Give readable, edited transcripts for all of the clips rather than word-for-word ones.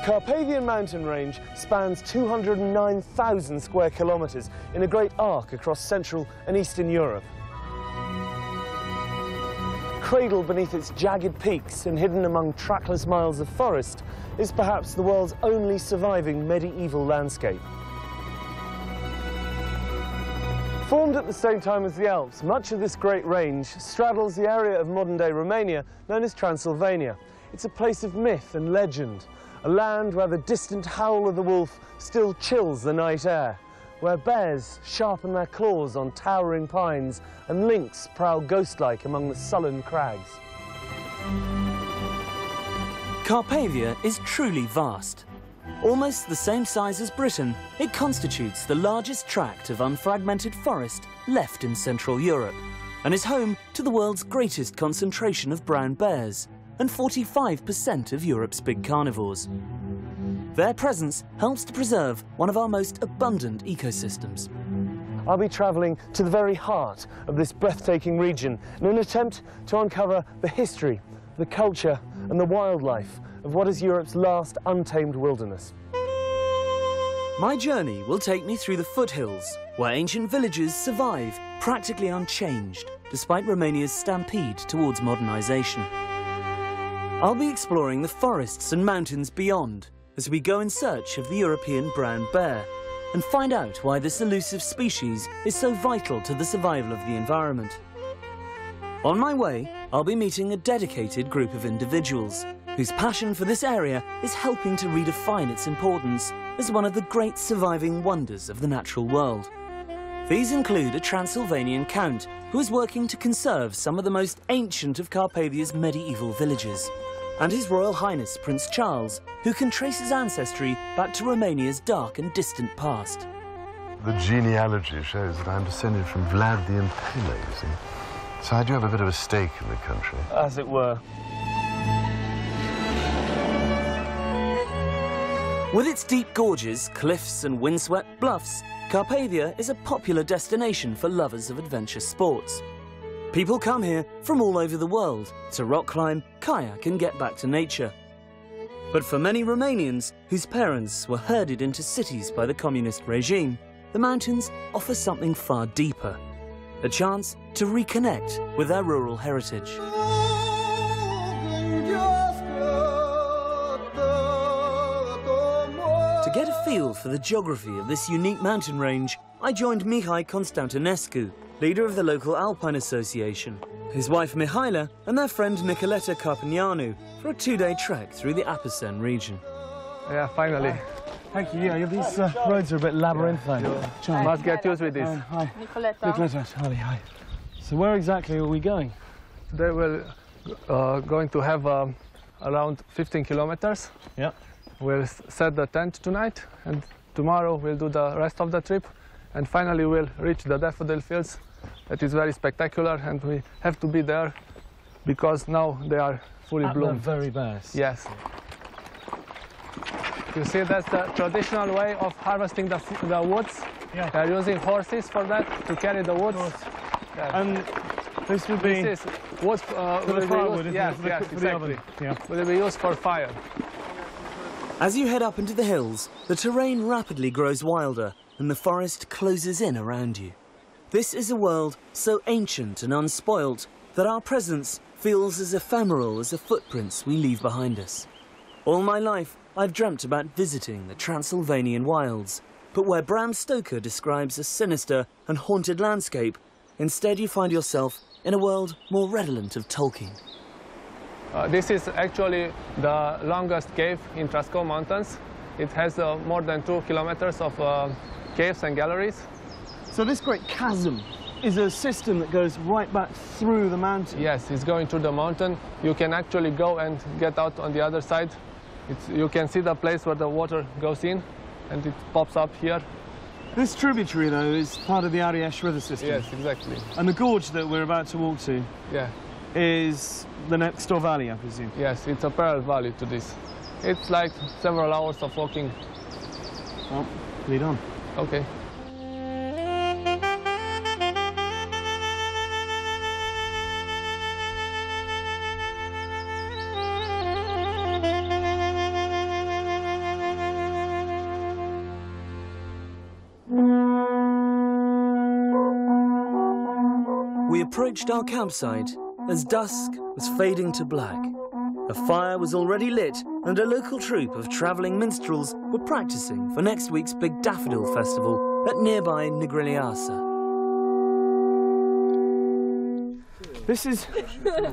Carpathian mountain range spans 209,000 square kilometres in a great arc across Central and Eastern Europe. Cradled beneath its jagged peaks and hidden among trackless miles of forest is perhaps the world's only surviving medieval landscape. Formed at the same time as the Alps, much of this great range straddles the area of modern-day Romania known as Transylvania. It's a place of myth and legend, a land where the distant howl of the wolf still chills the night air, where bears sharpen their claws on towering pines and lynx prowl ghost-like among the sullen crags. Carpathia is truly vast. Almost the same size as Britain, it constitutes the largest tract of unfragmented forest left in Central Europe and is home to the world's greatest concentration of brown bears and 45% of Europe's big carnivores. Their presence helps to preserve one of our most abundant ecosystems. I'll be travelling to the very heart of this breathtaking region in an attempt to uncover the history, the culture and the wildlife of what is Europe's last untamed wilderness. My journey will take me through the foothills, where ancient villages survive practically unchanged, despite Romania's stampede towards modernisation. I'll be exploring the forests and mountains beyond, as we go in search of the European brown bear, and find out why this elusive species is so vital to the survival of the environment. On my way, I'll be meeting a dedicated group of individuals whose passion for this area is helping to redefine its importance as one of the great surviving wonders of the natural world. These include a Transylvanian count who is working to conserve some of the most ancient of Carpathia's medieval villages, and His Royal Highness Prince Charles, who can trace his ancestry back to Romania's dark and distant past. The genealogy shows that I'm descended from Vlad the Impaler, you see. So I do have a bit of a stake in the country. As it were. With its deep gorges, cliffs and windswept bluffs, Carpathia is a popular destination for lovers of adventure sports. People come here from all over the world to rock climb, kayak and get back to nature. But for many Romanians whose parents were herded into cities by the communist regime, the mountains offer something far deeper, a chance to reconnect with their rural heritage. To get a feel for the geography of this unique mountain range, I joined Mihai Constantinescu, leader of the local Alpine Association, his wife Mihaela and their friend Nicoleta Carpinianu for a two-day trek through the Apuseni region. Yeah, finally. Thank you. Yeah, these roads are a bit labyrinthine. You must get used with this. Hi. Nicoleta. Charlie, hi. So where exactly are we going? Today we're going to have around 15 kilometers. Yeah. We'll set the tent tonight, and tomorrow we'll do the rest of the trip. And finally we'll reach the daffodil fields. That is very spectacular, and we have to be there because now they are fully bloomed. At their very best. Yes. You see, that's the traditional way of harvesting the woods. Yeah. They're using horses for that, to carry the woods. Yeah. And this would be This is wood for the firewood, isn't yes, it? yes, For the exactly. oven. Yeah. Will be used for fire. As you head up into the hills, the terrain rapidly grows wilder and the forest closes in around you. This is a world so ancient and unspoilt that our presence feels as ephemeral as the footprints we leave behind us. All my life, I've dreamt about visiting the Transylvanian wilds, but where Bram Stoker describes a sinister and haunted landscape, instead you find yourself in a world more redolent of Tolkien. This is actually the longest cave in Trascou Mountains. It has more than 2 kilometers of caves and galleries. So this great chasm is a system that goes right back through the mountain? Yes, it's going through the mountain. You can actually go and get out on the other side. You can see the place where the water goes in, and it pops up here. This tributary, though, is part of the Ariash river system. Yes, exactly. And the gorge that we're about to walk to is the next door valley, I presume? Yes, it's a parallel valley to this. It's like several hours of walking. Well, lead on. Okay. we approached our campsite as dusk was fading to black. A fire was already lit and a local troupe of travelling minstrels were practising for next week's big daffodil festival at nearby Negrilliasa. This is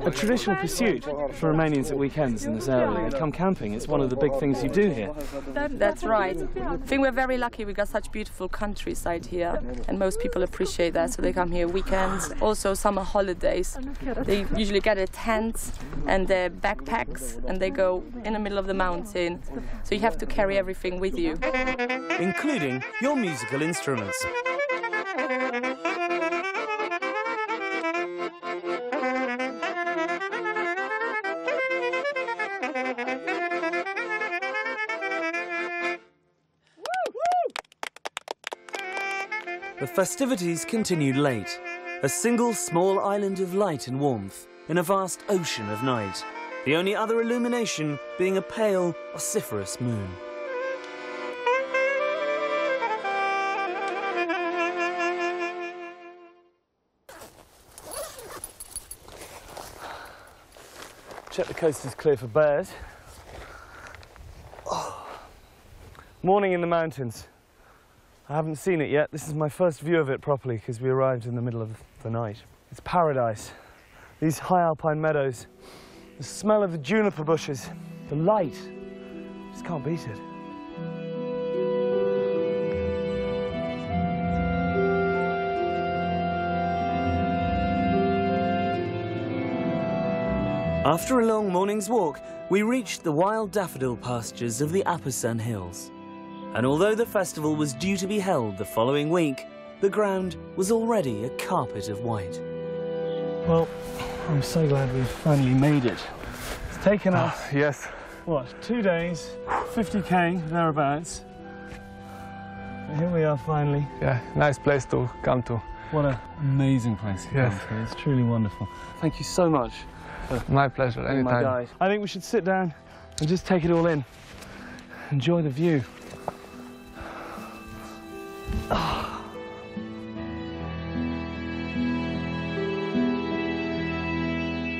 a traditional pursuit for Romanians at weekends in this area. They come camping. It's one of the big things you do here. That's right. I think we're very lucky. We got such beautiful countryside here, and most people appreciate that, so they come here weekends, also summer holidays. They usually get a tent and their backpacks, and they go in the middle of the mountain. So you have to carry everything with you, including your musical instruments. The festivities continued late, a single small island of light and warmth in a vast ocean of night, the only other illumination being a pale, vociferous moon. Check the coast is clear for bears. Oh. Morning in the mountains. I haven't seen it yet. This is my first view of it properly because we arrived in the middle of the night. It's paradise. These high alpine meadows, the smell of the juniper bushes, the light. Just can't beat it. After a long morning's walk, we reached the wild daffodil pastures of the Apasan Hills. And although the festival was due to be held the following week, the ground was already a carpet of white. Well, I'm so glad we've finally made it. It's taken us, Yes. what, 2 days, 50k, thereabouts. But here we are finally. Yeah, nice place to come to. What an amazing place to Yes. come to. It's truly wonderful. Thank you so much. My pleasure, Being my anytime. guide. I think we should sit down and just take it all in. Enjoy the view.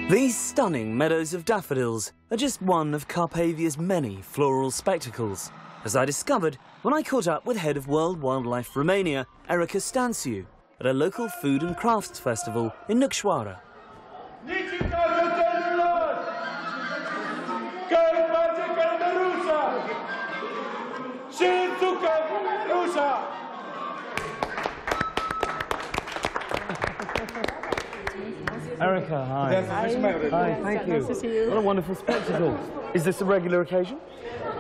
These stunning meadows of daffodils are just one of Carpathia's many floral spectacles, as I discovered when I caught up with head of World Wildlife Romania, Erica Stanciu, at a local food and crafts festival in Nucșoara. Erica, hi. Hi, thank you. Nice to see you. What a wonderful spectacle. Is this a regular occasion?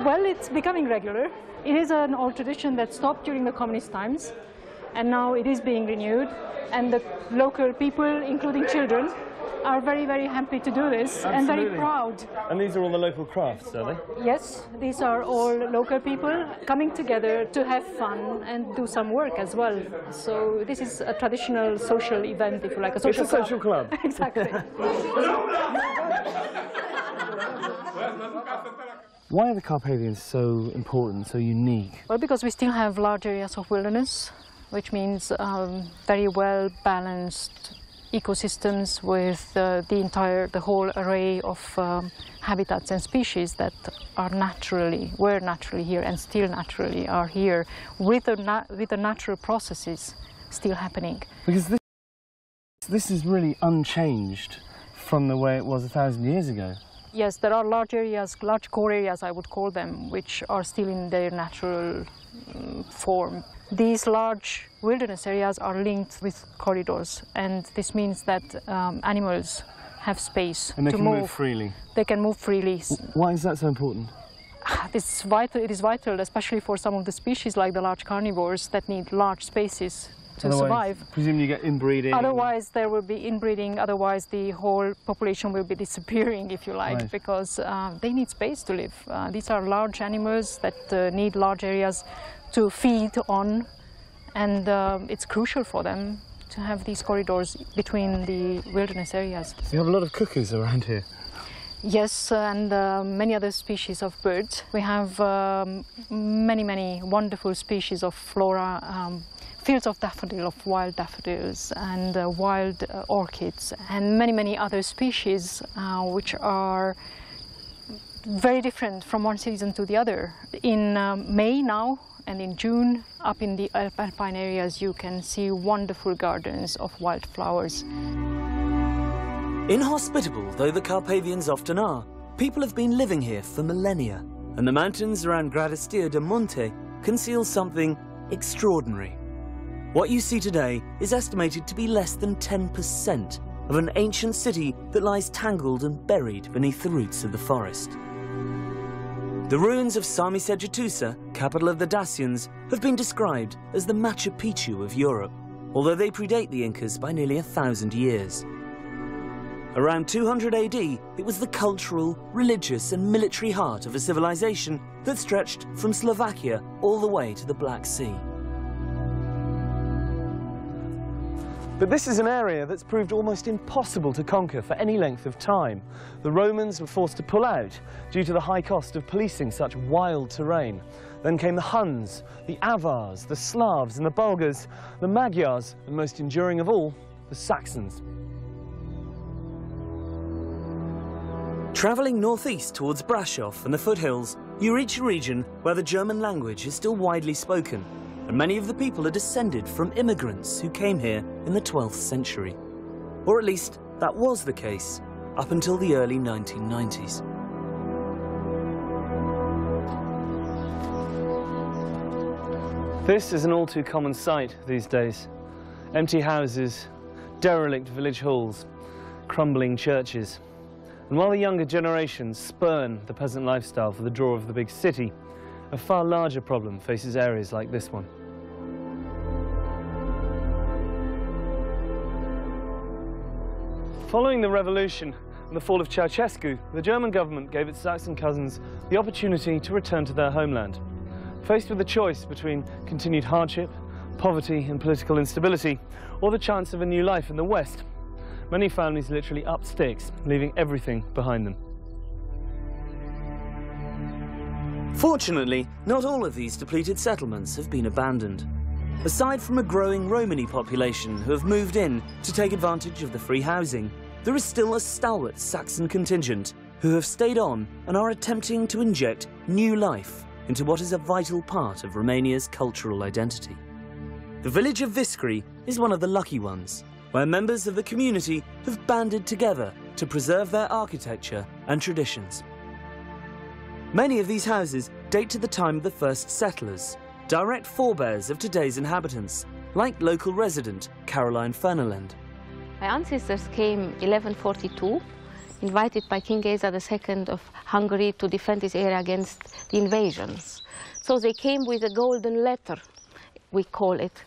Well, it's becoming regular. It is an old tradition that stopped during the communist times, and now it is being renewed. And the local people, including children, are very, very happy to do this. Absolutely. And very proud. And these are all the local crafts, are they? Yes, these are all local people coming together to have fun and do some work as well. So this is a traditional social event, if you like, a social It's a social club. Exactly. Why are the Carpathians so important, so unique? Well, because we still have large areas of wilderness, which means very well balanced ecosystems with the whole array of habitats and species that were naturally here and still naturally are here, with the natural processes still happening. Because this is really unchanged from the way it was 1,000 years ago. Yes, there are large areas, large core areas I would call them, which are still in their natural form. These large wilderness areas are linked with corridors, and this means that animals have space And they to can move freely. They can move freely. Why is that so important? It's vital. It is vital, especially for some of the species like the large carnivores that need large spaces to survive. Presumably you get inbreeding. Otherwise there will be inbreeding, otherwise the whole population will be disappearing, if you like, Right. because they need space to live. These are large animals that need large areas to feed on, and it's crucial for them to have these corridors between the wilderness areas. You have a lot of cuckoos around here. Yes, and many other species of birds. We have many wonderful species of flora, fields of wild daffodils and wild orchids and many, many other species which are very different from one season to the other. In May now and in June, up in the alpine areas, you can see wonderful gardens of wildflowers. Inhospitable though the Carpathians often are, people have been living here for millennia, and the mountains around Alasdair de Munte conceal something extraordinary. What you see today is estimated to be less than 10% of an ancient city that lies tangled and buried beneath the roots of the forest. The ruins of Samisejatusa, capital of the Dacians, have been described as the Machu Picchu of Europe, although they predate the Incas by nearly 1,000 years. Around 200 AD, it was the cultural, religious and military heart of a civilization that stretched from Slovakia all the way to the Black Sea. But this is an area that's proved almost impossible to conquer for any length of time. The Romans were forced to pull out due to the high cost of policing such wild terrain. Then came the Huns, the Avars, the Slavs and the Bulgars, the Magyars, and most enduring of all, the Saxons. Travelling northeast towards Brasov and the foothills, you reach a region where the German language is still widely spoken, and many of the people are descended from immigrants who came here in the 12th century. Or at least that was the case up until the early 1990s. This is an all too common sight these days. Empty houses, derelict village halls, crumbling churches. And while the younger generations spurn the peasant lifestyle for the draw of the big city, a far larger problem faces areas like this one. Following the revolution and the fall of Ceausescu, the German government gave its Saxon cousins the opportunity to return to their homeland. Faced with the choice between continued hardship, poverty and political instability, or the chance of a new life in the West, many families literally upped sticks, leaving everything behind them. Fortunately, not all of these depleted settlements have been abandoned. Aside from a growing Romani population who have moved in to take advantage of the free housing, there is still a stalwart Saxon contingent who have stayed on and are attempting to inject new life into what is a vital part of Romania's cultural identity. The village of Viscri is one of the lucky ones, where members of the community have banded together to preserve their architecture and traditions. Many of these houses date to the time of the first settlers, direct forebears of today's inhabitants, like local resident Caroline Fernelend. My ancestors came 1142, invited by King Asa II of Hungary to defend this area against the invasions. So they came with a golden letter, we call it.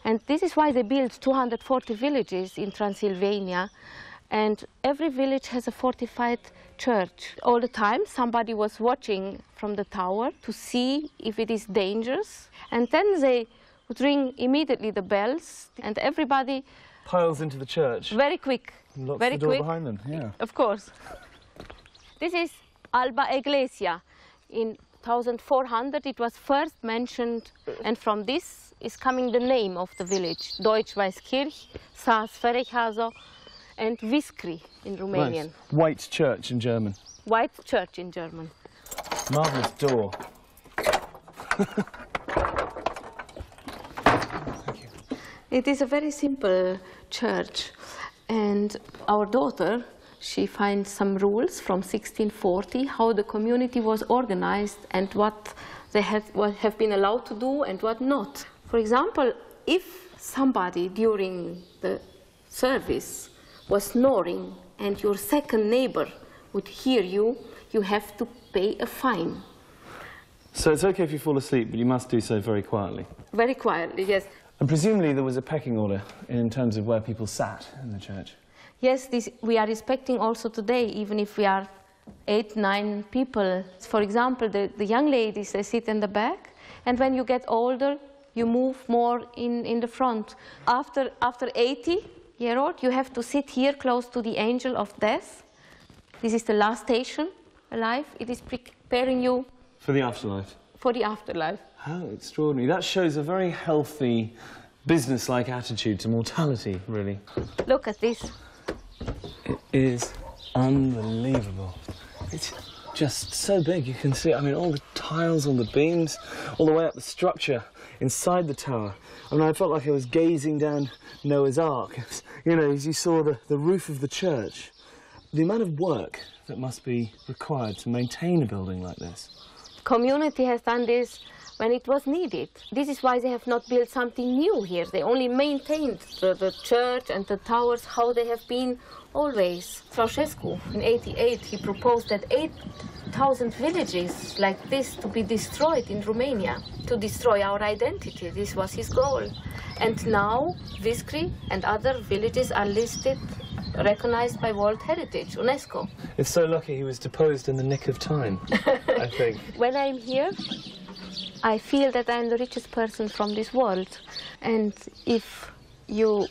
And this is why they built 240 villages in Transylvania, and every village has a fortified church. All the time somebody was watching from the tower to see if it is dangerous, and then they would ring immediately the bells, and everybody Piles into the church. very quick. Locks very the door quick. behind them, yeah. Of course. This is Alba Iglesia. In 1400 it was first mentioned, and from this is coming the name of the village. Deutsch-Weißkirch, Saas-Ferechhazo, and Viscri in Romanian. Nice. White church in German. White church in German. Marvellous door. It is a very simple church, and our daughter, she finds some rules from 1640, how the community was organized and what they have been allowed to do and what not. For example, if somebody during the service was snoring and your second neighbor would hear you, you have to pay a fine. So it's okay if you fall asleep, but you must do so very quietly. Very quietly, yes. And presumably there was a pecking order in terms of where people sat in the church. Yes, this we are respecting also today, even if we are 8, 9 people. For example, the young ladies, they sit in the back, and when you get older, you move more in the front. After 80-year-old, you have to sit here close to the angel of death. This is the last station alive. It is preparing you For the afterlife. for the afterlife. How extraordinary. That shows a very healthy business-like attitude to mortality, really. Look at this. It is unbelievable. It's just so big, you can see, I mean, all the tiles on the beams, all the way up the structure inside the tower. I mean, I felt like I was gazing down Noah's Ark, you know, as you saw the roof of the church. The amount of work that must be required to maintain a building like this. Community has done this when it was needed. This is why they have not built something new here. They only maintained the church and the towers how they have been always. Ceausescu, in '88, he proposed that 8,000 villages like this to be destroyed in Romania, to destroy our identity. This was his goal. And now Viscri and other villages are listed, recognized by World Heritage, UNESCO. It's so lucky he was deposed in the nick of time, I think. When I'm here, I feel that I'm the richest person from this world. And if you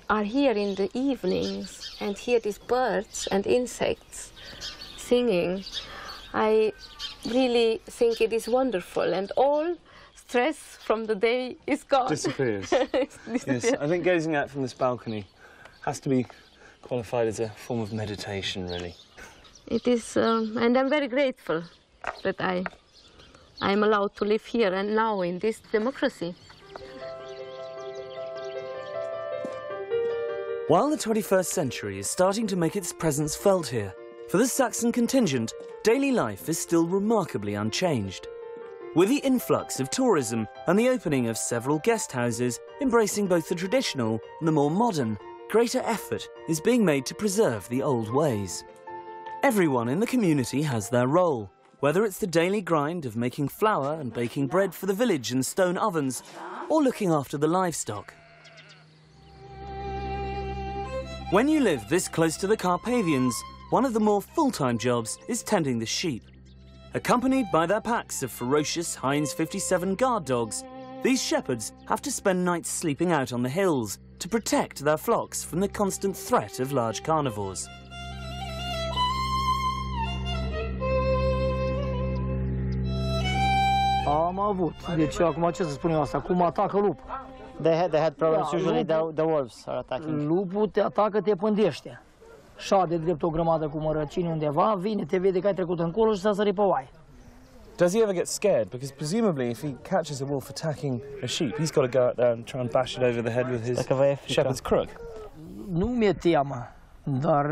are here in the evenings and hear these birds and insects singing, I really think it is wonderful. And all stress from the day is gone. Disappears. Yes, I think gazing out from this balcony has to be qualified as a form of meditation, really. It is, and I'm very grateful that I'm allowed to live here and now in this democracy. While the 21st century is starting to make its presence felt here, for the Saxon contingent, daily life is still remarkably unchanged. With the influx of tourism and the opening of several guest houses embracing both the traditional and the more modern, greater effort is being made to preserve the old ways. Everyone in the community has their role, whether it's the daily grind of making flour and baking bread for the village in stone ovens, or looking after the livestock. When you live this close to the Carpathians, one of the more full-time jobs is tending the sheep. Accompanied by their packs of ferocious Heinz 57 guard dogs, these shepherds have to spend nights sleeping out on the hills to protect their flocks from the constant threat of large carnivores. Am avut. Deci acum ce să spun eu asta? Cum atacă lupul? They had problems usually, the wolves are attacking. Lupul te atacă, te pândește. Șade drept o grămadă cu mărăcini undeva, vine, te vede că ai trecut încolo și s-a sărit pe oaie. Does he ever get scared? Because presumably if he catches a wolf attacking a sheep, he's got to go out there and try and bash it over the head with his shepherd's crook. Nu mi-e teamă, dar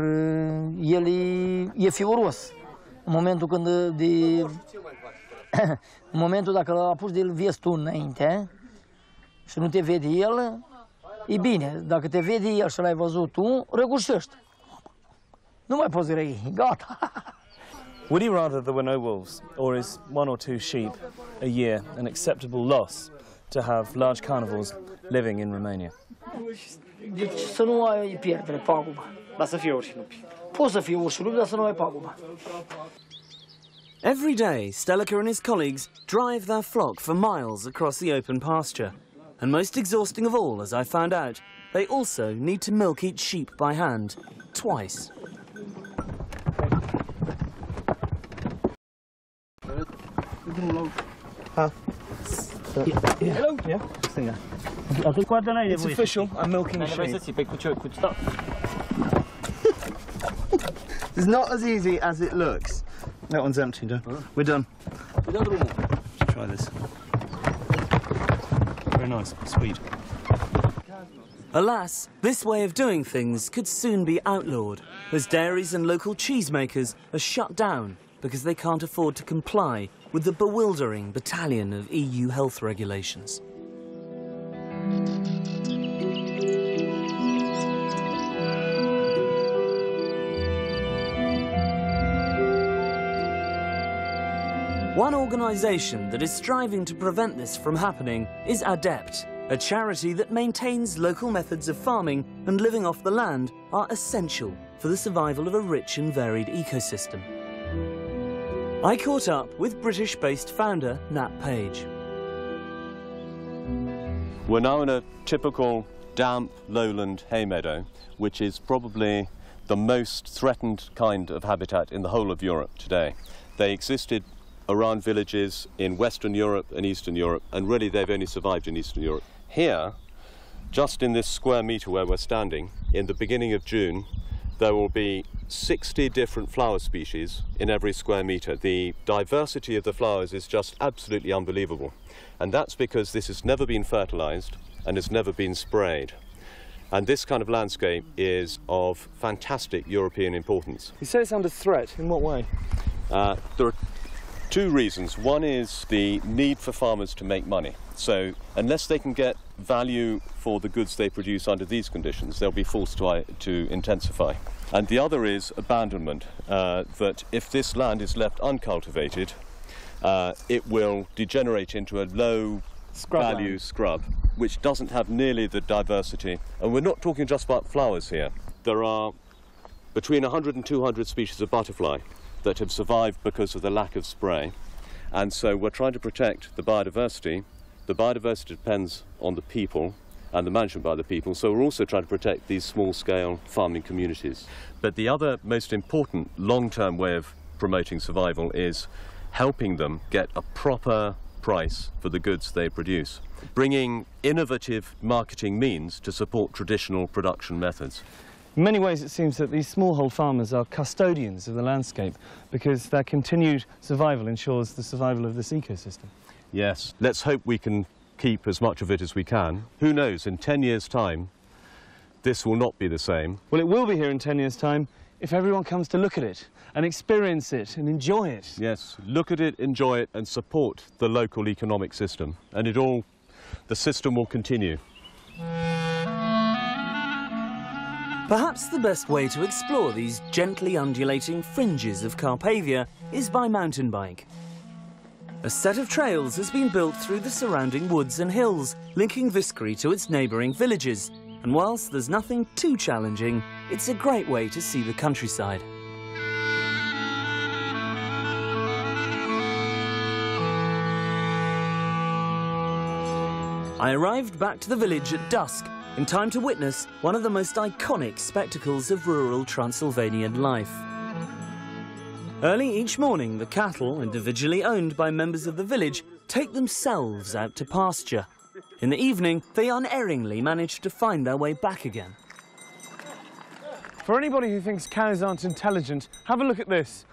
el e fioros. În momentul când în momentul dacă l-a pus de-l vezi tu înainte și nu te vede el, e bine. Dacă te vede el și l-ai văzut tu, răgușești. Nu mai poți răi, gata. Would he rather there were no wolves, or is 1 or 2 sheep a year an acceptable loss to have large carnivores living in Romania? Deci să nu ai pierdere, pagubă. Dar să fie urși lupi. Poți să fie urși lupi, dar să nu ai pagubă. Every day, Stelaka and his colleagues drive their flock for miles across the open pasture. And most exhausting of all, as I found out, they also need to milk each sheep by hand, twice. Hello? Yeah? It's official, I'm milking sheep. It's not as easy as it looks. That one's empty, we're done. Let's try this. Very nice, sweet. Alas, this way of doing things could soon be outlawed, as dairies and local cheesemakers are shut down because they can't afford to comply with the bewildering battalion of EU health regulations. One organisation that is striving to prevent this from happening is ADEPT, a charity that maintains local methods of farming and living off the land are essential for the survival of a rich and varied ecosystem. I caught up with British-based founder Nat Page. We're now in a typical damp lowland hay meadow, which is probably the most threatened kind of habitat in the whole of Europe today. They existed around villages in Western Europe and Eastern Europe, and really they've only survived in Eastern Europe. Here, just in this square metre where we're standing, in the beginning of June, there will be 60 different flower species in every square metre. The diversity of the flowers is just absolutely unbelievable. And that's because this has never been fertilised and has never been sprayed. And this kind of landscape is of fantastic European importance. You say it's under threat. In what way? There are two reasons. One is the need for farmers to make money. So unless they can get value for the goods they produce under these conditions, they'll be forced to intensify. And the other is abandonment, that if this land is left uncultivated, it will degenerate into a low-value scrub, which doesn't have nearly the diversity. And we're not talking just about flowers here. There are between 100 and 200 species of butterfly that have survived because of the lack of spray. And so we're trying to protect the biodiversity. The biodiversity depends on the people and the management by the people, so we're also trying to protect these small-scale farming communities. But the other most important long-term way of promoting survival is helping them get a proper price for the goods they produce, bringing innovative marketing means to support traditional production methods. In many ways it seems that these smallhold farmers are custodians of the landscape because their continued survival ensures the survival of this ecosystem. Yes, let's hope we can keep as much of it as we can. Who knows, in 10 years' time, this will not be the same. Well, it will be here in 10 years' time if everyone comes to look at it and experience it and enjoy it. Yes, look at it, enjoy it, and support the local economic system. And the system will continue. Perhaps the best way to explore these gently undulating fringes of Carpathia is by mountain bike. A set of trails has been built through the surrounding woods and hills, linking Viskri to its neighbouring villages. And whilst there's nothing too challenging, it's a great way to see the countryside. I arrived back to the village at dusk, in time to witness one of the most iconic spectacles of rural Transylvanian life. Early each morning, the cattle, individually owned by members of the village, take themselves out to pasture. In the evening, they unerringly manage to find their way back again. For anybody who thinks cows aren't intelligent, have a look at this.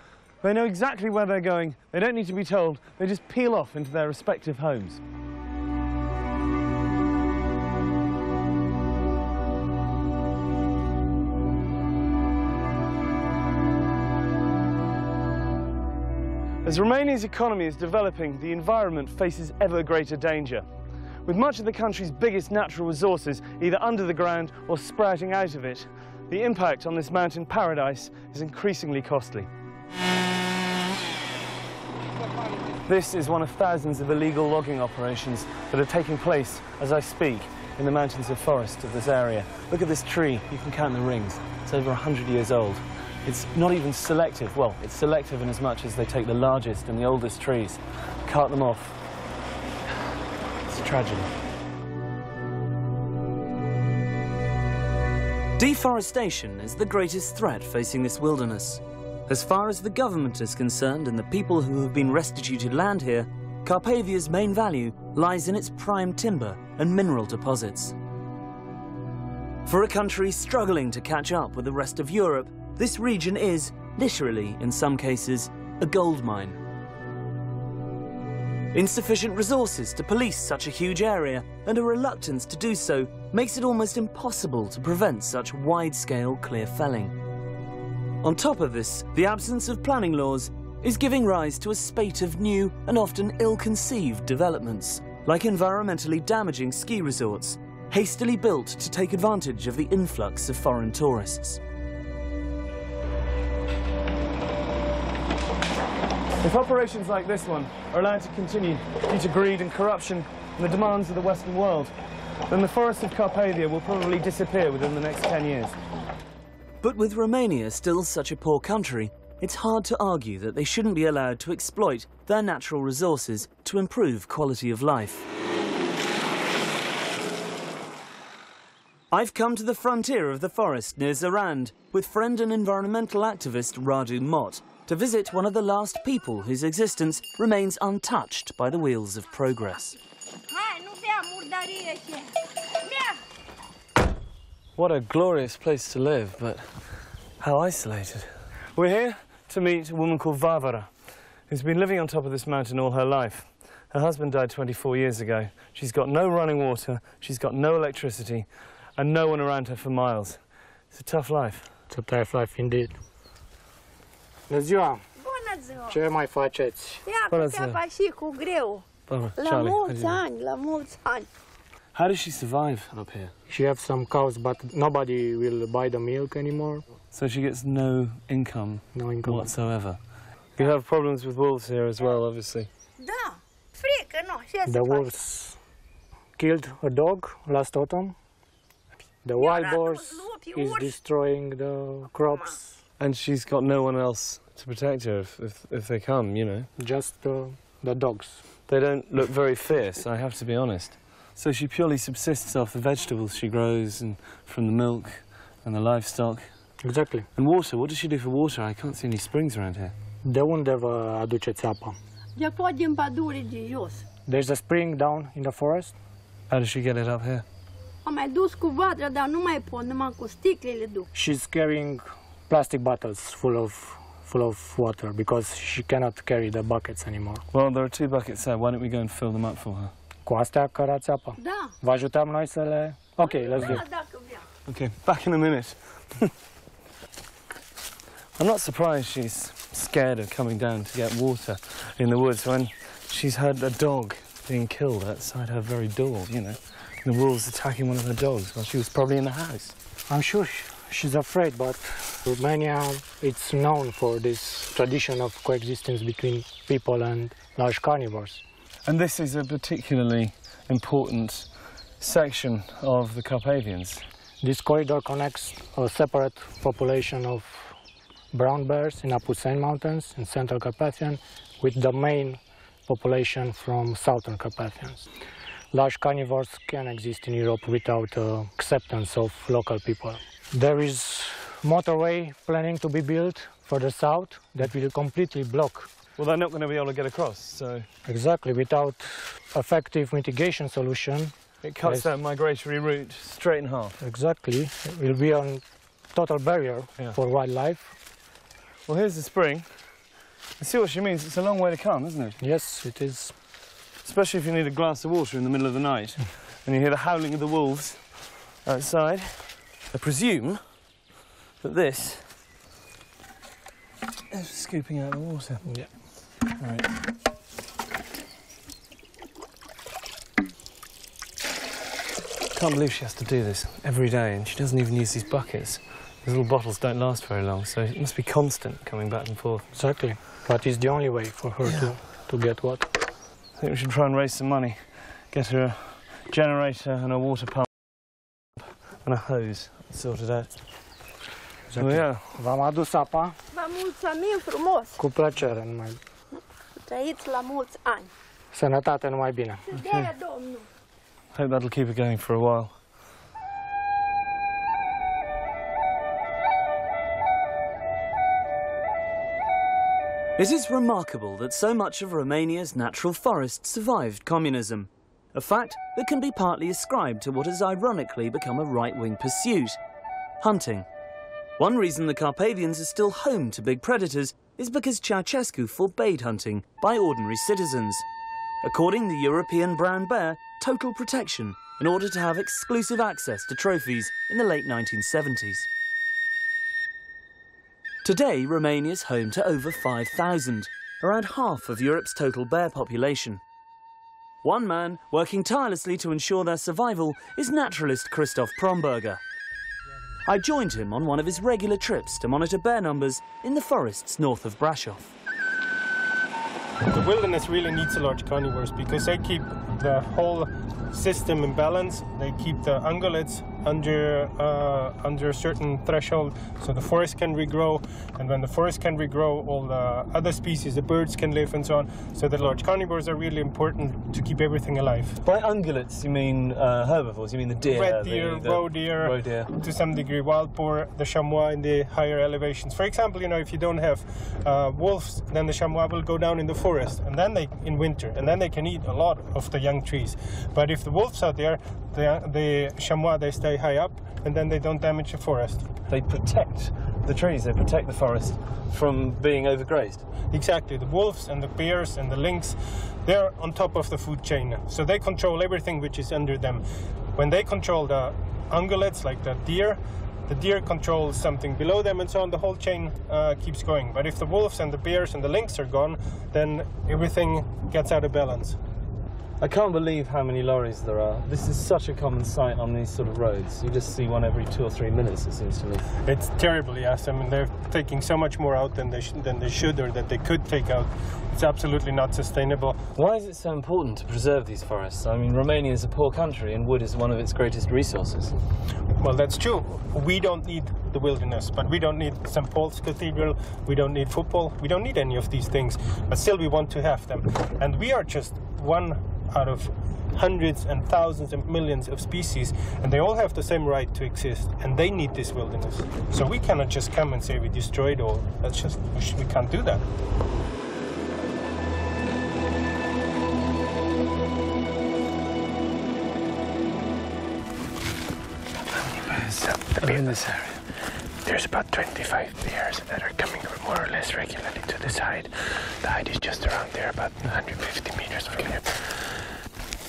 They know exactly where they're going. They don't need to be told. They just peel off into their respective homes. As Romania's economy is developing, the environment faces ever greater danger. With much of the country's biggest natural resources either under the ground or sprouting out of it, the impact on this mountain paradise is increasingly costly. This is one of thousands of illegal logging operations that are taking place as I speak in the mountains of forest of this area. Look at this tree, you can count the rings. It's over 100 years old. It's not even selective. Well, it's selective in as much as they take the largest and the oldest trees, cart them off. It's a tragedy. Deforestation is the greatest threat facing this wilderness. As far as the government is concerned and the people who have been restituted land here, Carpathia's main value lies in its prime timber and mineral deposits. For a country struggling to catch up with the rest of Europe, this region is, literally in some cases, a gold mine. Insufficient resources to police such a huge area and a reluctance to do so makes it almost impossible to prevent such wide-scale clear felling. On top of this, the absence of planning laws is giving rise to a spate of new and often ill-conceived developments, like environmentally damaging ski resorts, hastily built to take advantage of the influx of foreign tourists. If operations like this one are allowed to continue due to greed and corruption and the demands of the Western world, then the forests of Carpathia will probably disappear within the next 10 years. But with Romania still such a poor country, it's hard to argue that they shouldn't be allowed to exploit their natural resources to improve quality of life. I've come to the frontier of the forest near Zarand with friend and environmental activist Radu Mot to visit one of the last people whose existence remains untouched by the wheels of progress. What a glorious place to live, but how isolated. We're here to meet a woman called Varvara, who's been living on top of this mountain all her life. Her husband died 24 years ago. She's got no running water, she's got no electricity, and no one around her for miles. It's a tough life. It's a tough life indeed. Bună ziua! Bună ziua! Ce mai faceți? Ia cu ceapa și cu greu. La mulți ani, la mulți ani. How does she survive up here? She has some cows, but nobody will buy the milk anymore. So she gets no income, whatsoever. You have problems with wolves here as well, obviously. Da, frică, nu. The wolves killed a dog last autumn. The wild boars is destroying the crops. And she's got no one else to protect her if they come, you know. Just the dogs. They don't look very fierce, I have to be honest. So she purely subsists off the vegetables she grows and from the milk and the livestock. Exactly. And water, what does she do for water? I can't see any springs around here. De unde vă aduceți apa? De acolo din pădure de jos. There's a spring down in the forest. How does she get it up here? Am mai dus cu vatra, dar nu mai pot, numai cu sticlele duc. She's carrying plastic bottles full of water because she cannot carry the buckets anymore. Well, there are 2 buckets there. Why don't we go and fill them up for her? Cu astea cărați apa? Da. Vă ajutăm noi să le... Ok, let's do it. Okay, back in a minute. I'm not surprised she's scared of coming down to get water in the woods when she's had a dog being killed outside her very door, you know. The wolves attacking one of her dogs while she was probably in the house. I'm sure she's afraid, but Romania, it's known for this tradition of coexistence between people and large carnivores. And this is a particularly important section of the Carpathians. This corridor connects a separate population of brown bears in Apuseni Mountains in Central Carpathian with the main population from Southern Carpathians. Large carnivores can exist in Europe without acceptance of local people. There is motorway planning to be built further south that will completely block. Well, they're not going to be able to get across, so... Exactly, without effective mitigation solution. It cuts that migratory route straight in half. Exactly, it will be a total barrier for wildlife. Well, here's the spring. I see what she means, it's a long way to come, isn't it? Yes, it is. Especially if you need a glass of water in the middle of the night and you hear the howling of the wolves outside. I presume that this is scooping out the water. Yeah. Right. Can't believe she has to do this every day, and she doesn't even use these buckets. These little bottles don't last very long, so it must be constant coming back and forth. Exactly. But it's the only way for her to get water. I think we should try and raise some money, get her a generator and a water pump and a hose sorted out. Exactly. Oh, yeah. V-am adus apa. Vă mulțumim frumos. Cu plăcere, numai. Trăiți la mulți ani. Sănătate, numai bine. De Domnul. Hope that'll keep her going for a while. It is remarkable that so much of Romania's natural forests survived communism, a fact that can be partly ascribed to what has ironically become a right-wing pursuit: hunting. One reason the Carpathians are still home to big predators is because Ceausescu forbade hunting by ordinary citizens, according the European brown bear total protection in order to have exclusive access to trophies in the late 1970s. Today, Romania is home to over 5,000, around half of Europe's total bear population. One man working tirelessly to ensure their survival is naturalist Christoph Promberger. I joined him on one of his regular trips to monitor bear numbers in the forests north of Brasov. The wilderness really needs large carnivores because they keep the whole system in balance. They keep the ungulates under a certain threshold, so the forest can regrow, and when the forest can regrow, all the other species, the birds, can live and so on. So the large carnivores are really important to keep everything alive. By ungulates, you mean herbivores? You mean the deer? Red deer, roe deer, to some degree wild boar, the chamois in the higher elevations. For example, you know, if you don't have wolves, then the chamois will go down in the forest, and then in winter, and then they can eat a lot of the young trees. But if the wolves are there, the chamois, they stay stay high up, and then they don't damage the forest. They protect the trees, they protect the forest from being overgrazed. Exactly. The wolves and the bears and the lynx, they're on top of the food chain. So they control everything which is under them. When they control the ungulates, like the deer controls something below them, and so on. The whole chain keeps going. But if the wolves and the bears and the lynx are gone, then everything gets out of balance. I can't believe how many lorries there are. This is such a common sight on these sort of roads. You just see one every 2 or 3 minutes, it seems to me. It's terrible, yes. I mean, they're taking so much more out than they should, or that they could take out. It's absolutely not sustainable. Why is it so important to preserve these forests? I mean, Romania is a poor country and wood is one of its greatest resources. Well, that's true. We don't need the wilderness, but we don't need St. Paul's Cathedral, we don't need football, we don't need any of these things, but still we want to have them. And we are just one out of hundreds and thousands and millions of species, and they all have the same right to exist, and they need this wilderness. So we cannot just come and say we destroy it all. That's just, we can't do that. In this area, there's about 25 bears that are coming more or less regularly to the side. The height is just around there, about 150 meters from here.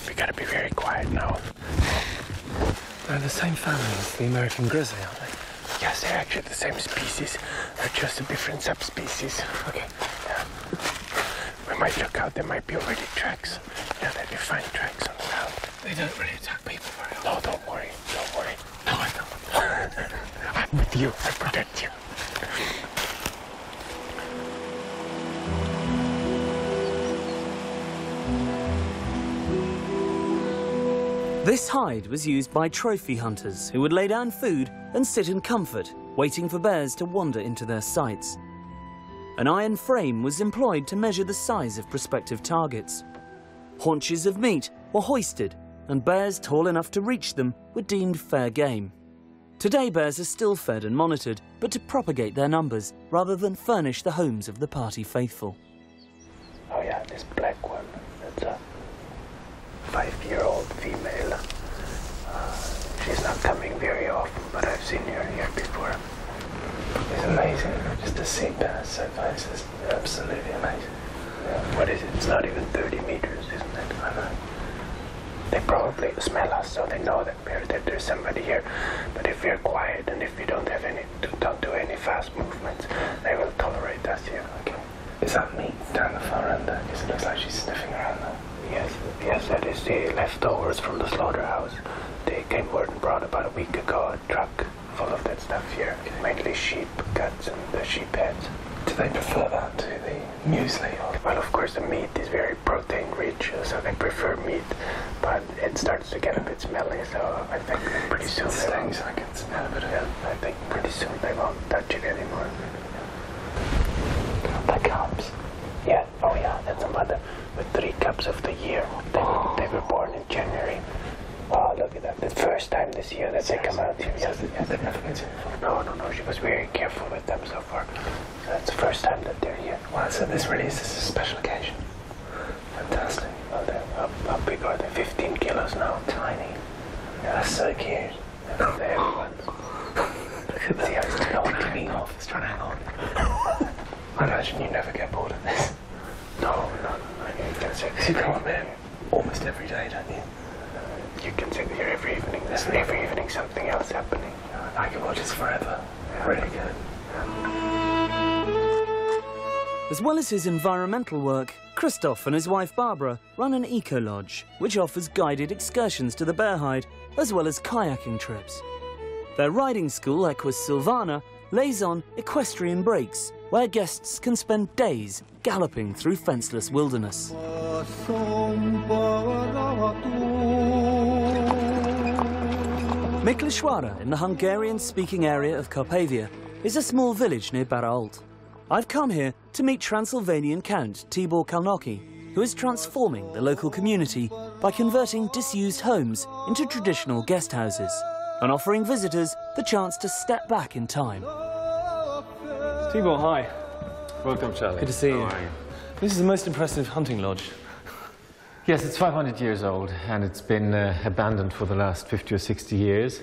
We gotta be very quiet now. They're the same family as the American grizzly, aren't they? Yes, they're actually the same species. They're just a different subspecies. Okay. Yeah. We might look out, there might be already tracks. Yeah, there'll be fine tracks on the ground. They don't really attack people very often. No, don't worry, don't worry. No, I don't. I'm with you, I protect you. This hide was used by trophy hunters who would lay down food and sit in comfort, waiting for bears to wander into their sights. An iron frame was employed to measure the size of prospective targets. Haunches of meat were hoisted, and bears tall enough to reach them were deemed fair game. Today bears are still fed and monitored, but to propagate their numbers rather than furnish the homes of the party faithful. Oh yeah, this black one, that's a 5-year-old female. She's not coming very often, but I've seen her here before. It's amazing, just to see bears so close. It's absolutely amazing. Yeah. What is it? It's not even 30 meters, isn't it? I know. They probably smell us, so they know that there's somebody here. But if we're quiet and if we don't do any fast movements, they will tolerate us here. Okay. Is that meat down the far end there? Because it looks like she's sniffing around there. Yes, that is the leftovers from the slaughterhouse. They came word and brought about a week ago a truck full of that stuff here. Okay. Mainly sheep guts and the sheep heads. Do they prefer that to the muesli? Or? Well, of course, the meat is very protein-rich, so they prefer meat, but it starts to get a bit smelly, so I think pretty soon they won't. I can smell a bit of it. I think pretty soon they won't touch it anymore. The cubs? Yeah, oh yeah, that's a mother with 3 cubs of the year. They were born in January. Oh, look at that. The first time this year that they come out here. Yes, they've never been here before. No, she was very careful with them so far. So that's the first time that they're here. Wow, so this really is a special occasion. Fantastic. Well, how big are they? 15 kilos now. Tiny. Yeah, that's so cute. They're the heavy ones. Look at that. See how it's hanging off. It's trying to hang on. I imagine you never get bored of this. No. You can sit you come here almost every day, don't you? You can sit here every evening. There's every evening something else happening. I can watch this forever. Yeah. Really good. As well as his environmental work, Christoph and his wife Barbara run an eco-lodge, which offers guided excursions to the bear hide, as well as kayaking trips. Their riding school, Equus Silvana, lays on equestrian breaks, where guests can spend days galloping through fenceless wilderness. Miklișoara, in the Hungarian-speaking area of Carpathia, is a small village near Barault. I've come here to meet Transylvanian Count Tibor Kalnoki, who is transforming the local community by converting disused homes into traditional guest houses and offering visitors the chance to step back in time. Tibor, hi. Welcome, Charlie. Good to see you. How are you? This is the most impressive hunting lodge. Yes, it's 500 years old, and it's been abandoned for the last 50 or 60 years.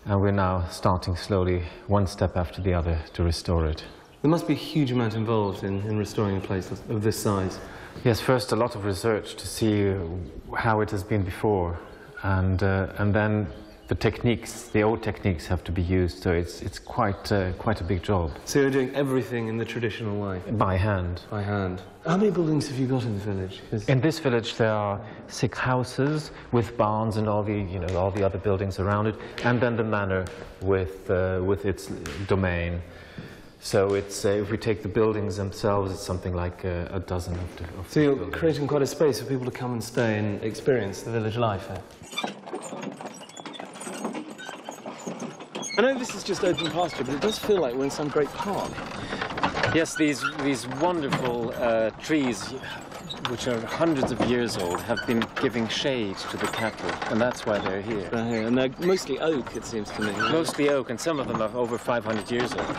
and we're now starting slowly, one step after the other, to restore it. There must be a huge amount involved in restoring a place of this size. Yes, first a lot of research to see how it has been before, and then the techniques, the old techniques, have to be used. So it's quite a big job. So you're doing everything in the traditional way? By hand. By hand. How many buildings have you got in the village? In this village there are 6 houses with barns and all the other buildings around it, and then the manor with its domain. So it's if we take the buildings themselves, it's something like a dozen of So you're buildings. creating quite a space for people to come and stay and experience the village life. I know this is just open pasture, but it does feel like we're in some great park. Yes, these wonderful trees, which are hundreds of years old, have been giving shade to the cattle, and that's why they're here. They're here, and they're mostly oak, it seems to me. Mostly oak, and some of them are over 500 years old.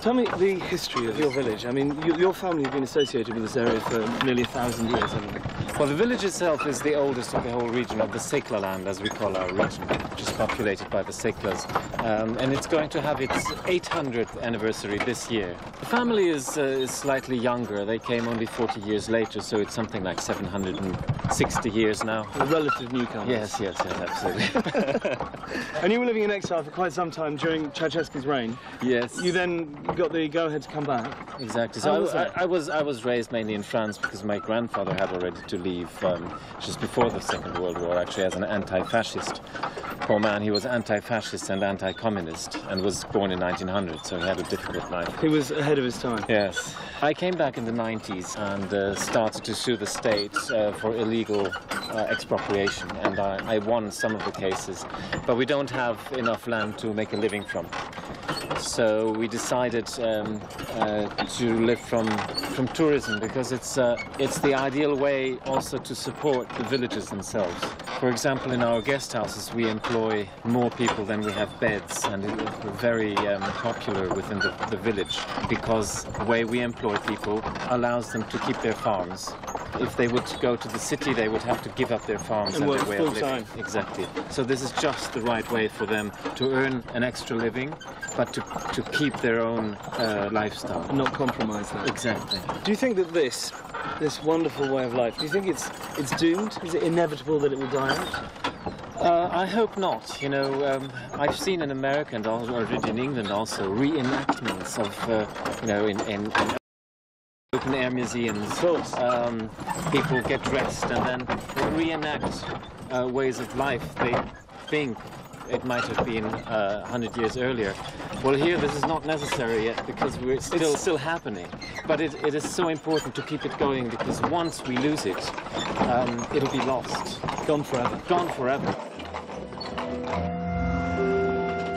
Tell me the history of your village. I mean, your family have been associated with this area for nearly 1,000 years, haven't they? Well, the village itself is the oldest of the whole region, of the Sekla land, as we call our region, which is populated by the Seklas. And it's going to have its 800th anniversary this year. The family is slightly younger. They came only 40 years later, so it's something like 760 years now. A relative newcomer. Yes, absolutely. And you were living in exile for quite some time during Ceausescu's reign. Yes. You then got the go-ahead to come back. Exactly. How was So that? I was raised mainly in France because my grandfather had already to leave just before the Second World War, actually, as an anti-fascist. Poor man, he was anti-fascist and anti-communist and was born in 1900, so he had a difficult life. He was ahead of his time. Yes. I came back in the 90s and started to sue the state for illegal expropriation, and I won some of the cases, but we don't have enough land to make a living from. So we decided to live from tourism, because it's the ideal way also to support the villages themselves. For example, in our guest houses we employ more people than we have beds, and we're very popular within the village, because the way we employ people allows them to keep their farms. If they would go to the city, they would have to give up their farms and their way of living. Exactly. So this is just the right way for them to earn an extra living, but to keep their own lifestyle. And not compromise that. Exactly. Do you think that this wonderful way of life, do you think it's doomed? Is it inevitable that it will die out? I hope not. You know, I've seen in America and already in England also reenactments of, you know, in open-air museums. People get dressed and then reenact ways of life they think it might have been 100 years earlier. Well, here this is not necessary yet, because it's still happening. But it is so important to keep it going, because once we lose it, it'll be lost. Gone forever. Gone forever.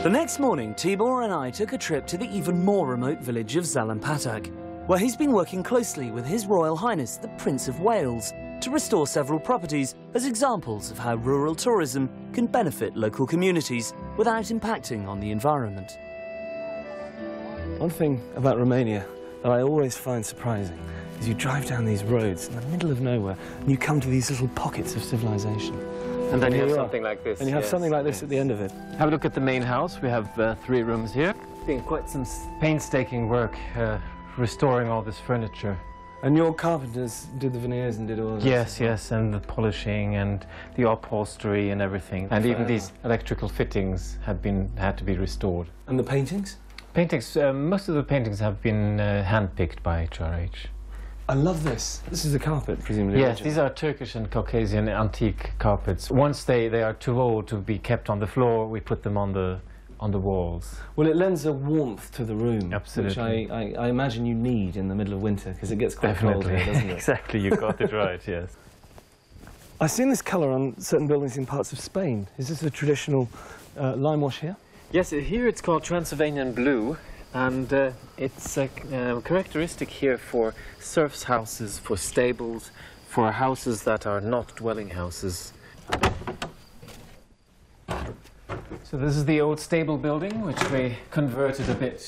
The next morning, Tibor and I took a trip to the even more remote village of Zalampatag, where he's been working closely with His Royal Highness the Prince of Wales to restore several properties as examples of how rural tourism can benefit local communities without impacting on the environment. One thing about Romania that I always find surprising is you drive down these roads in the middle of nowhere and you come to these little pockets of civilization. And then you have something like this. And you have something like this at the end of it. Have a look at the main house. We have 3 rooms here. It's been quite some painstaking work restoring all this furniture. And your carpenters did the veneers and did all of this? Yes, and the polishing and the upholstery and everything. And even these electrical fittings had to be restored. And the paintings? Paintings, most of the paintings have been hand-picked by HRH. I love this. This is a carpet, presumably. Yes, these are Turkish and Caucasian antique carpets. Once they are too old to be kept on the floor, we put them on the walls. Well, it lends a warmth to the room. Absolutely. Which I imagine you need in the middle of winter, because it gets quite cold here, doesn't it? Exactly, you got it right, yes. I've seen this colour on certain buildings in parts of Spain. Is this a traditional lime wash here? Yes, here it's called Transylvanian blue, and it's a characteristic here for serfs' houses, for stables, for houses that are not dwelling houses. So this is the old stable building, which we converted a bit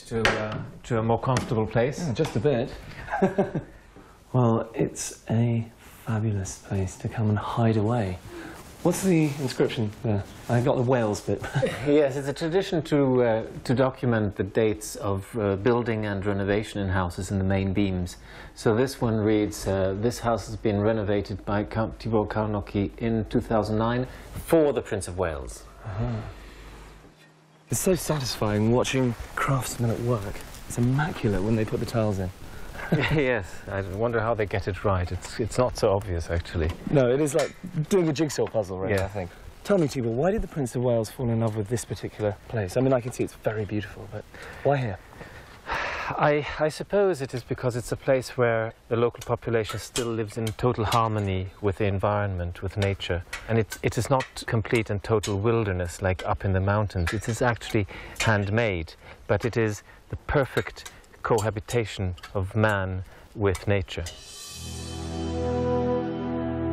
to a more comfortable place. Yeah, just a bit. Well, it's a fabulous place to come and hide away. What's the inscription there? I got the Wales bit. Yes, it's a tradition to document the dates of building and renovation in houses in the main beams. So this one reads, this house has been renovated by Count Tibor Karnocki in 2009 for the Prince of Wales. It's so satisfying watching craftsmen at work. It's immaculate when they put the tiles in. Yes, I wonder how they get it right. It's not so obvious, actually. No, it is like doing a jigsaw puzzle, really, Yeah. I think. Tell me, Tibor, why did the Prince of Wales fall in love with this particular place? I mean, I can see it's very beautiful, but why here? I suppose it is because it's a place where the local population still lives in total harmony with the environment, with nature. And it is not complete and total wilderness like up in the mountains. It is actually handmade, but it is the perfect cohabitation of man with nature.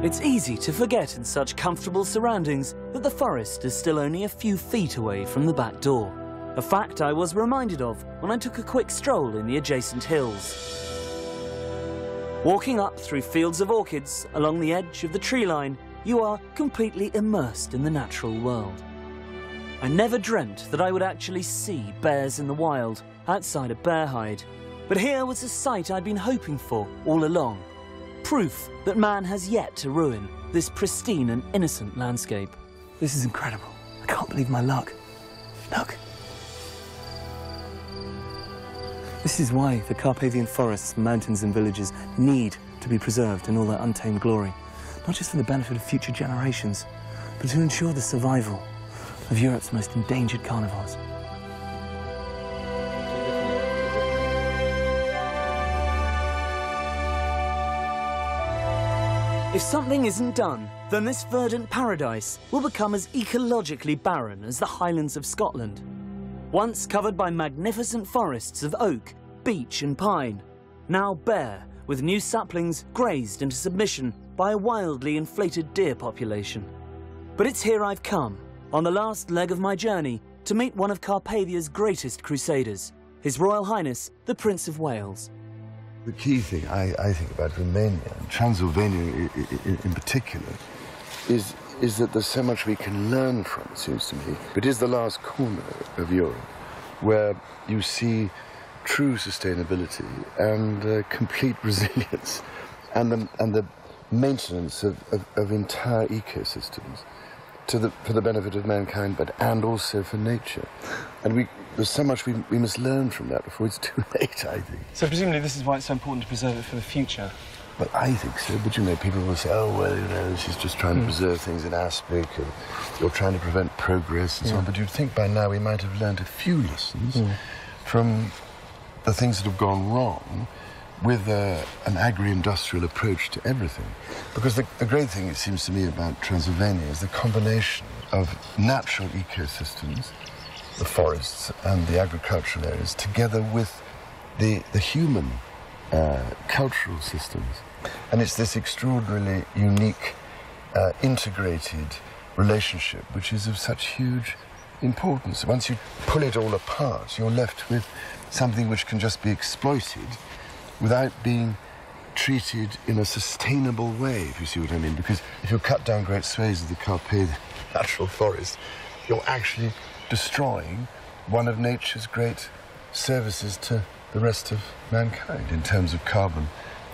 It's easy to forget in such comfortable surroundings that the forest is still only a few feet away from the back door. A fact I was reminded of when I took a quick stroll in the adjacent hills. Walking up through fields of orchids along the edge of the tree line, you are completely immersed in the natural world. I never dreamt that I would actually see bears in the wild outside of Bearhide, but here was a sight I'd been hoping for all along. Proof that man has yet to ruin this pristine and innocent landscape. This is incredible. I can't believe my luck. Look. This is why the Carpathian forests, mountains and villages need to be preserved in all their untamed glory. Not just for the benefit of future generations, but to ensure the survival of Europe's most endangered carnivores. If something isn't done, then this verdant paradise will become as ecologically barren as the Highlands of Scotland. Once covered by magnificent forests of oak, beech and pine, now bare with new saplings grazed into submission by a wildly inflated deer population. But it's here I've come, on the last leg of my journey, to meet one of Carpathia's greatest crusaders, His Royal Highness, the Prince of Wales. The key thing I think about Romania, and Transylvania in particular, is that there's so much we can learn from, it seems to me. It is the last corner of Europe where you see true sustainability and complete resilience and the maintenance of entire ecosystems for the benefit of mankind, and also for nature. And there's so much we must learn from that before it's too late, I think. So presumably this is why it's so important to preserve it for the future. Well, I think so, but people will say, oh, well, she's just trying to preserve things in aspic, or you're trying to prevent progress and so on. But you'd think by now we might have learned a few lessons from the things that have gone wrong with an agri-industrial approach to everything. Because the great thing, it seems to me, about Transylvania is the combination of natural ecosystems, the forests and the agricultural areas, together with the human cultural systems. And it's this extraordinarily unique, integrated relationship which is of such huge importance. Once you pull it all apart, you're left with something which can just be exploited without being treated in a sustainable way, if you see what I mean. Because if you cut down great swathes of the Carpathian natural forest, you're actually destroying one of nature's great services to the rest of mankind in terms of carbon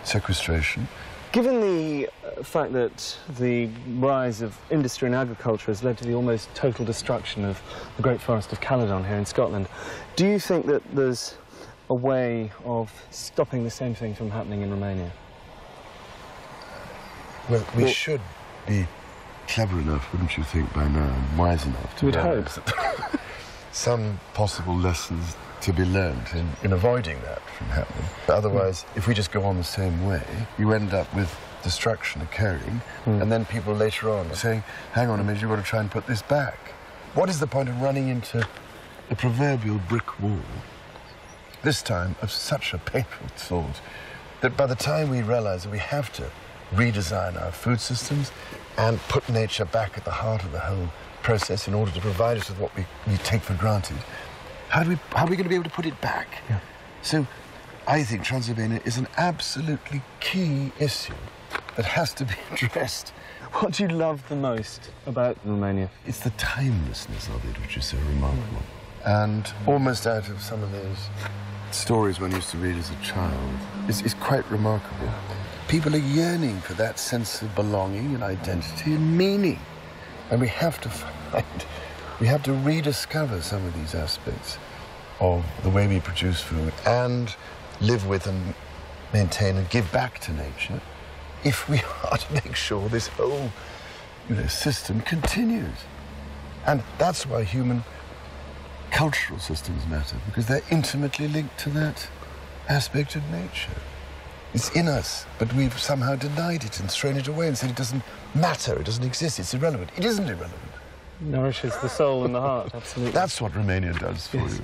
sequestration. Given the fact that the rise of industry and agriculture has led to the almost total destruction of the Great Forest of Caledon here in Scotland, do you think that there's a way of stopping the same thing from happening in Romania? Well, we should be clever enough, wouldn't you think, by now, and wise enough to realize that some possible lessons to be learned in avoiding that from happening. But otherwise, if we just go on the same way, you end up with destruction occurring, and then people later on saying, hang on a minute, you've got to try and put this back. What is the point of running into a proverbial brick wall, this time of such a painful sort, that by the time we realize that we have to redesign our food systems and put nature back at the heart of the whole process in order to provide us with what we take for granted, how are we going to be able to put it back? Yeah. So I think Transylvania is an absolutely key issue that has to be addressed. What do you love the most about Romania? It's the timelessness of it, which is so remarkable. And almost out of some of those stories one used to read as a child, it's quite remarkable. People are yearning for that sense of belonging and identity and meaning. And we have to rediscover some of these aspects of the way we produce food and live with and maintain and give back to nature if we are to make sure this whole system continues. And that's why human cultural systems matter, because they're intimately linked to that aspect of nature. It's in us, but we've somehow denied it and thrown it away and said it doesn't matter, it doesn't exist, it's irrelevant. It isn't irrelevant. Nourishes the soul and the heart, absolutely. That's what Romania does for you.